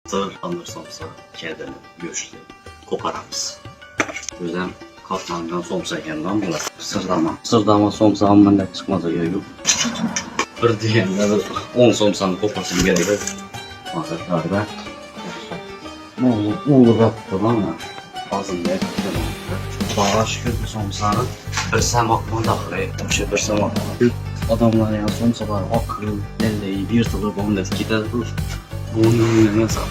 Sırtlanır somsa kedini, göçlü kopararız. Güzel katlangan somsa yandan bular. Sırdama somsa amman çıkmadı ya yok. Bir diyende 10 somsanı koparsın gerek. Mazatlarda. Uğurda tamam mı? Ağzında yapıştırma. Bağa şükür bir somsanı. Bir semakman daxil etdim. Bir semak. Adamlar ya somsalar akıllı, elleyi yırtılır, bomlet gider. Bunun ne sağ?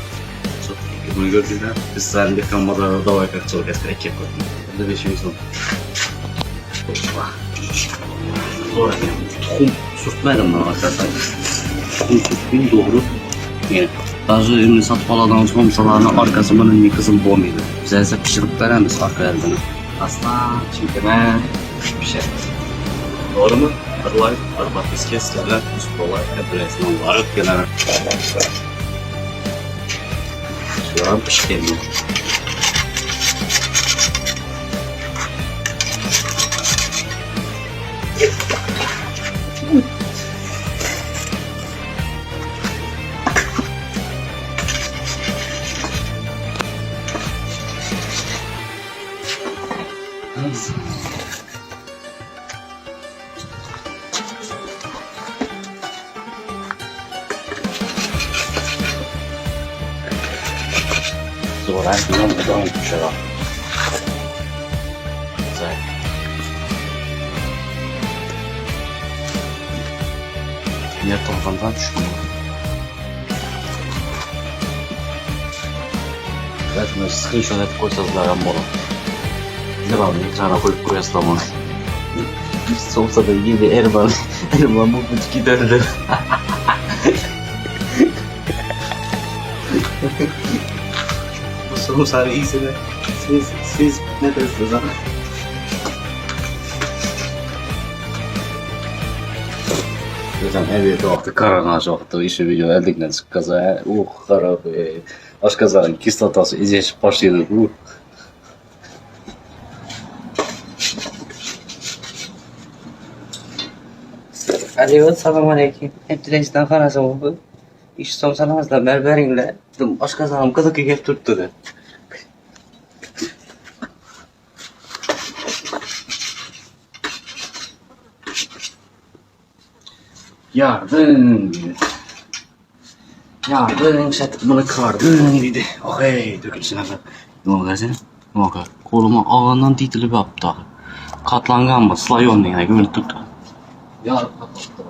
Bunu gördüğünde biz sen bir kamerada davay kaçacak etkerek yapalım. Burada bir şey son. Sonra tohum sürtmedim ben arkadaşlar. Tohum sürtmeyin doğru. Yani bazı ürünü satıp alan somsalarının arkasından önüne kızıl bombaydı. Bize ise pişirip veremiz arka yerden. Asla çünkü ben bir şey. Doğru mu? Arılayıp arbatız keskiler, usprolar, hep resmen varıp gelen. Şu an pişkeniyor. Sonra bundan buradan uçarak. Güzel. Yer toplandan çıkıyor. Zaten screenshot edip koysanız lagan bolu. Devamlı ekrana koyup koyasın ama. Hiç olsa da yedi Erman bu buçuk döndü. Bu sonuçları iyisini siz ne dersiniz ama? Geçen evde vakti karanlığa çaktı, işi video eldikten çık kaza, harap, aşkazanın kislatası izleşip başladı. Alo, selamun aleyküm. Hepinizden karası oldu. İş somsanamızla berberinle. Aşkazanım kızık gelip tuttu da. Yardım dedi. Yardım bunu kardın dedi. Okey dökülsün hemen. Ne oldu sen? Ne oldu? Koluma ağından titilip yaptı. Katlangan mı? Slayon yine gömülüp tuttu. Yardım kapattı.